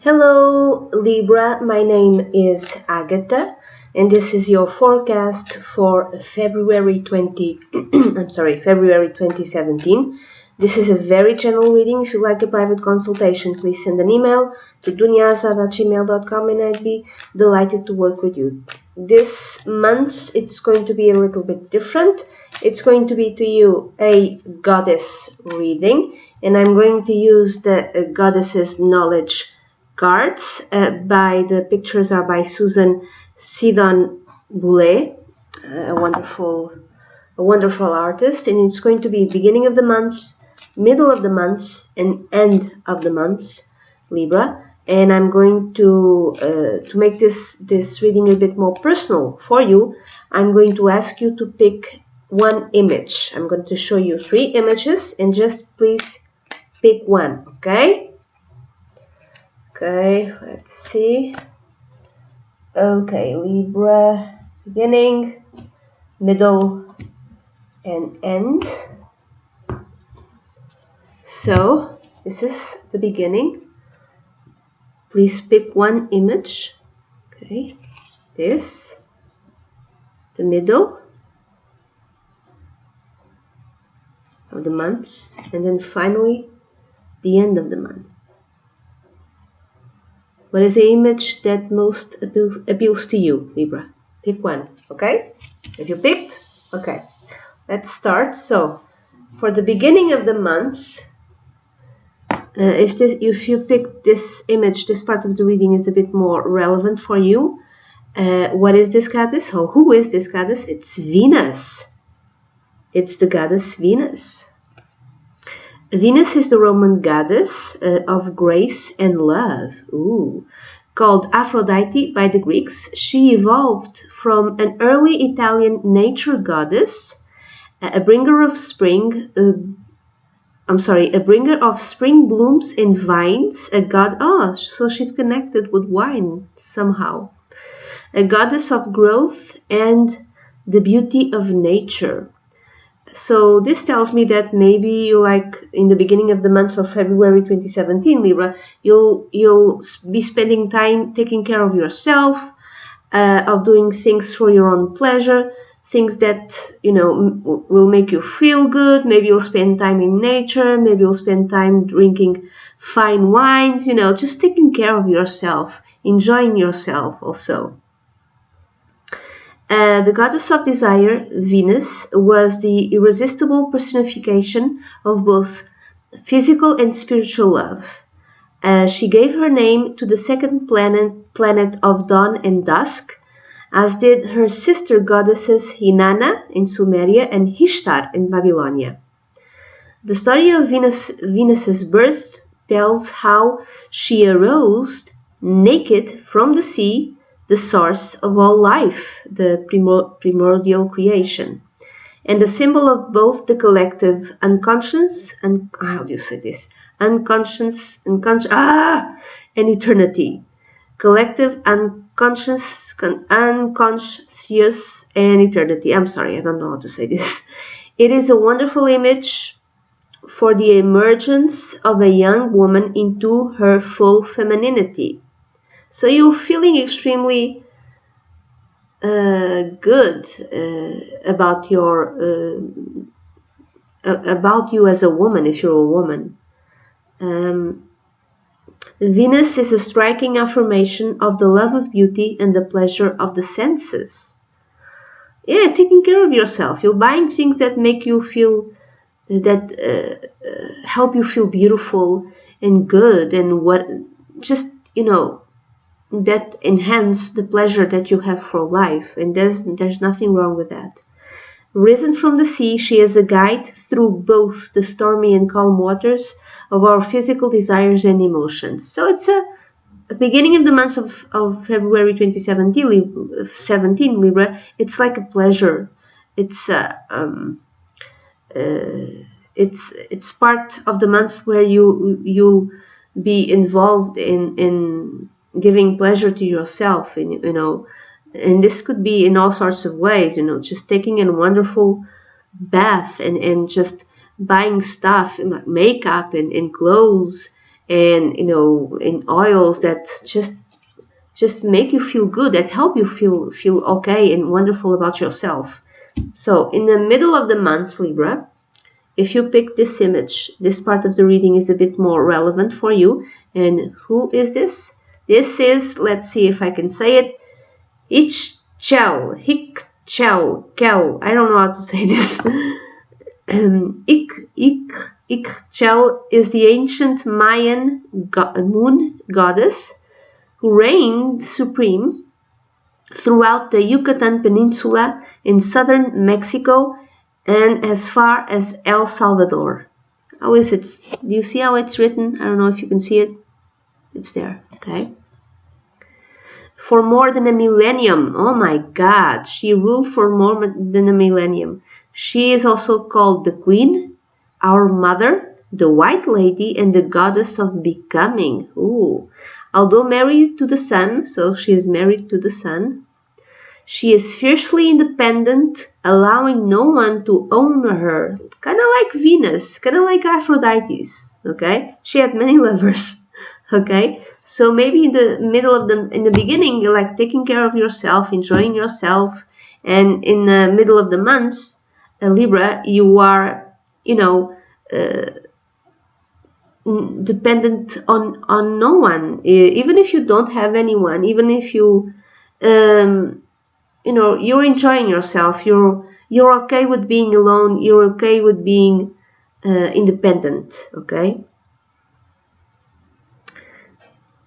Hello Libra, my name is Agatha and this is your forecast for February 2017. This is a very general reading. If you like a private consultation, please send an email to dunyazade@gmail.com and I'd be delighted to work with you. This month it's going to be a little bit different. It's going to be to you a goddess reading, and I'm going to use the goddesses knowledge cards. The pictures are by Susan Sidon Boulet, a wonderful artist, and it's going to be beginning of the month, middle of the month, and end of the month, Libra. And I'm going to make this reading a bit more personal for you. I'm going to ask you to pick one image. I'm going to show you 3 images, and just please pick one, okay? Okay, let's see. Okay, Libra, beginning, middle, and end. So, this is the beginning. Please pick one image. Okay, this, the middle of the month, and then finally, the end of the month. What is the image that most appeals to you, Libra? Pick one, okay? If you picked, okay. Let's start. So, for the beginning of the month, if you pick this image, this part of the reading is a bit more relevant for you. What is this goddess? Oh, who is this goddess? It's Venus. It's the goddess Venus. Venus is the Roman goddess of grace and love. Ooh. Called Aphrodite by the Greeks, she evolved from an early Italian nature goddess, a bringer of spring blooms and vines, so she's connected with wine somehow. A goddess of growth and the beauty of nature. So this tells me that maybe you, like in the beginning of the month of February 2017, Libra, you'll be spending time taking care of yourself, of doing things for your own pleasure, things that, will make you feel good. Maybe you'll spend time in nature, maybe you'll spend time drinking fine wines, just taking care of yourself, enjoying yourself also. The goddess of desire, Venus, was the irresistible personification of both physical and spiritual love. She gave her name to the second planet of dawn and dusk, as did her sister goddesses Inanna in Sumeria and Ishtar in Babylonia. The story of Venus's birth tells how she arose naked from the sea, the source of all life, the primordial creation, and the symbol of both the collective unconscious and unconscious and eternity. Collective unconscious and eternity. I'm sorry, I don't know how to say this. It is a wonderful image for the emergence of a young woman into her full femininity. So you're feeling extremely good about you as a woman, if you're a woman. Venus is a striking affirmation of the love of beauty and the pleasure of the senses. Yeah, taking care of yourself. You're buying things that make you feel, help you feel beautiful and good, and that enhance the pleasure that you have for life, and there's nothing wrong with that. Risen from the sea, she is a guide through both the stormy and calm waters of our physical desires and emotions. So it's a beginning of the month of February 2017, Libra. It's like a pleasure. It's part of the month where you'll be involved in giving pleasure to yourself, and this could be in all sorts of ways, just taking a wonderful bath and just buying stuff like makeup and clothes and in oils that just make you feel good, that help you feel okay and wonderful about yourself. So in the middle of the month, Libra, if you pick this image, this part of the reading is a bit more relevant for you. And who is this? This is, let's see if I can say it, Ixchel. I don't know how to say this. Ixchel is the ancient Mayan moon goddess who reigned supreme throughout the Yucatan Peninsula in southern Mexico and as far as El Salvador. How is it? Do you see how it's written? I don't know if you can see it. It's there, okay? For more than a millennium. Oh my God, she ruled for more than a millennium. She is also called the Queen, our Mother, the White Lady, and the Goddess of Becoming. Ooh. Although married to the sun, so she is married to the sun, she is fiercely independent, allowing no one to own her. Kind of like Venus, kind of like Aphrodite, okay? She had many lovers, okay? So maybe in the beginning, you're like taking care of yourself, enjoying yourself, and in the middle of the month, Libra, you are, dependent on no one. Even if you don't have anyone, even if you you're enjoying yourself, you're okay with being alone, you're okay with being independent, okay?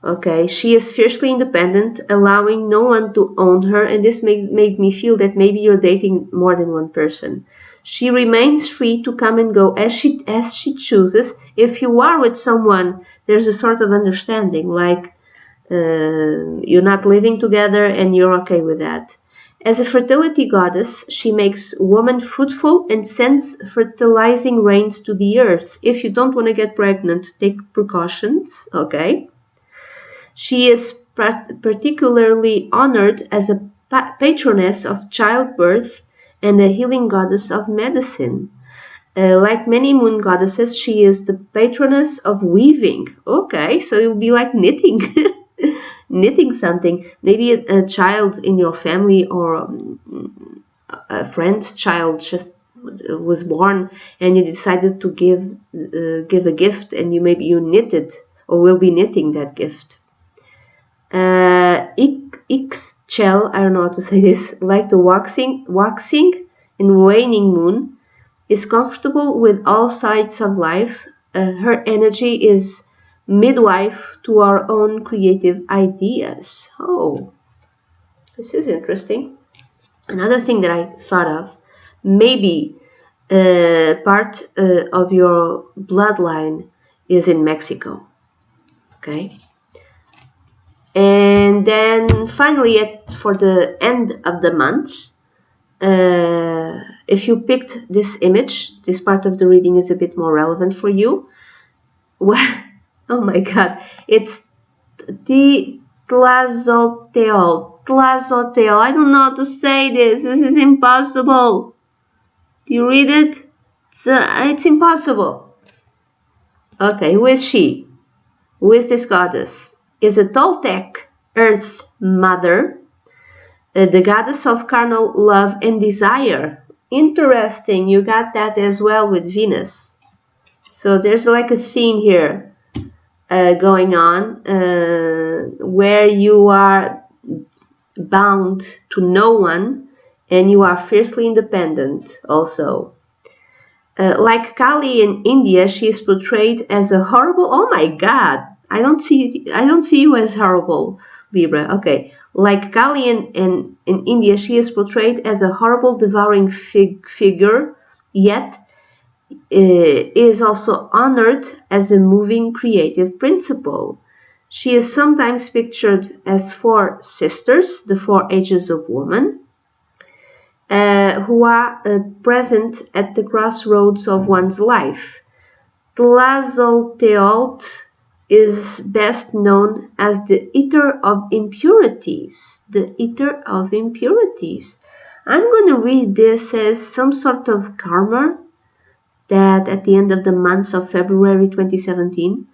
Okay, she is fiercely independent, allowing no one to own her, and this made me feel that maybe you're dating more than one person. She remains free to come and go as she chooses. If you are with someone, there's a sort of understanding, like you're not living together and you're okay with that. As a fertility goddess, she makes woman fruitful and sends fertilizing rains to the earth. If you don't want to get pregnant, take precautions, okay? She is particularly honored as a patroness of childbirth and a healing goddess of medicine. Like many moon goddesses, she is the patroness of weaving. Okay, so you'll be like knitting. Knitting something. Maybe a child in your family or a friend's child just was born and you decided to give a gift, and you knitted or will be knitting that gift. Ixchel, I don't know how to say this, like the waxing and waning moon, is comfortable with all sides of life. Her energy is midwife to our own creative ideas. Oh, this is interesting. Another thing that I thought of, maybe part of your bloodline is in Mexico, okay? And then finally, for the end of the month, if you picked this image, this part of the reading is a bit more relevant for you. Well, oh my God, it's the Tlazolteotl. I don't know how to say this. This is impossible. Do you read it? It's impossible. Okay, who is she? Who is this goddess? Is a Toltec Earth Mother, the goddess of carnal love and desire. Interesting, you got that as well with Venus. So there's like a theme here going on where you are bound to no one and you are fiercely independent also. Like Kali in India, she is portrayed as a horrible, oh my God, I don't see you as horrible, Libra. Okay, like Kali in India, she is portrayed as a horrible, devouring figure, yet is also honored as a moving creative principle. She is sometimes pictured as four sisters, the four ages of woman, who are present at the crossroads of one's life. Tlazolteotl is best known as the eater of impurities. The eater of impurities. I'm going to read this as some sort of karma that at the end of the month of February 2017,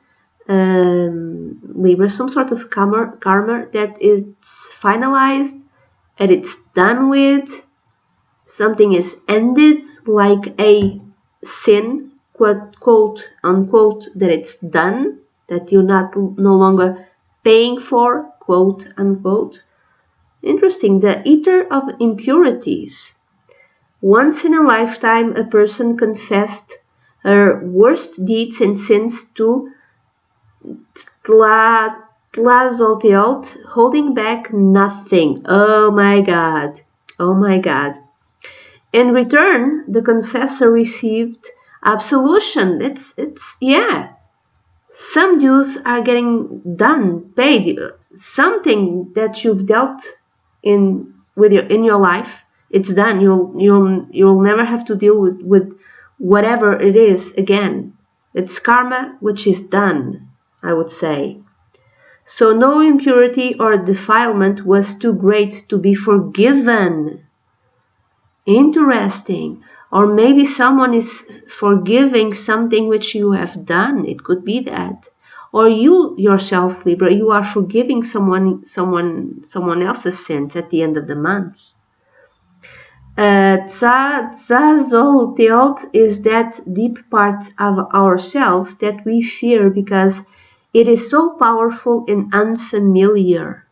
Libra, some sort of karma that is finalized and it's done with. Something is ended, like a sin, quote unquote, that it's done, that you're no longer paying for, quote unquote. Interesting. The eater of impurities. Once in a lifetime, a person confessed her worst deeds and sins to Tlazolteot, holding back nothing. Oh my God. Oh my God. In return, the confessor received absolution. Yeah. Some dues are getting done, paid. Something that you've dealt in your life, it's done. You'll never have to deal with whatever it is again. It's karma which is done, I would say. So no impurity or defilement was too great to be forgiven. Interesting. Or maybe someone is forgiving something which you have done. It could be that. Or you yourself, Libra, you are forgiving someone else's sins at the end of the month. Tzazolteot is that deep part of ourselves that we fear because it is so powerful and unfamiliar.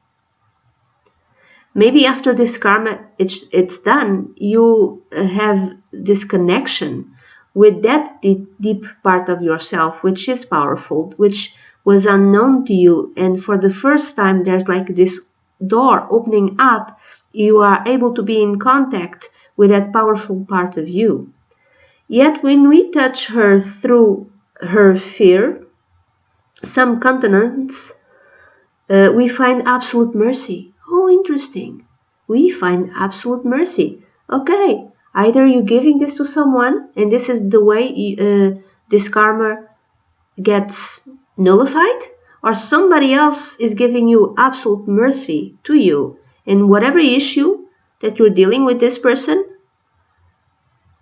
Maybe after this karma it's done, you have this connection with that deep part of yourself, which is powerful, which was unknown to you, and for the first time there's like this door opening up. You are able to be in contact with that powerful part of you. Yet when we touch her through her fear, some continents, we find absolute mercy. Oh, interesting. We find absolute mercy. Okay, either you're giving this to someone, and this is the way this karma gets nullified, or somebody else is giving you absolute mercy to you. And whatever issue that you're dealing with this person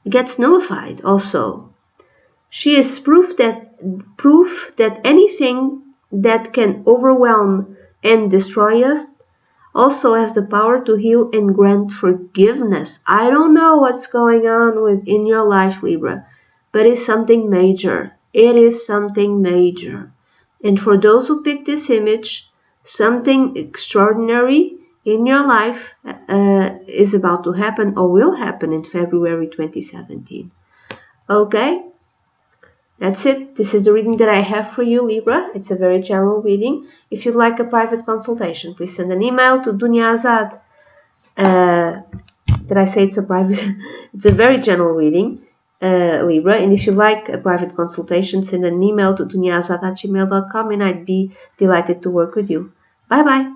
gets nullified also. She is proof that anything that can overwhelm and destroy us also has the power to heal and grant forgiveness. I don't know what's going on in your life, Libra, but it's something major. It is something major. And for those who picked this image, something extraordinary in your life is about to happen or will happen in February 2017. Okay? That's it. This is the reading that I have for you, Libra. It's a very general reading. If you'd like a private consultation, please send an email to dunyazade. Did I say it's a private? It's a very general reading, Libra. And if you'd like a private consultation, send an email to dunyazade@gmail.com, and I'd be delighted to work with you. Bye-bye.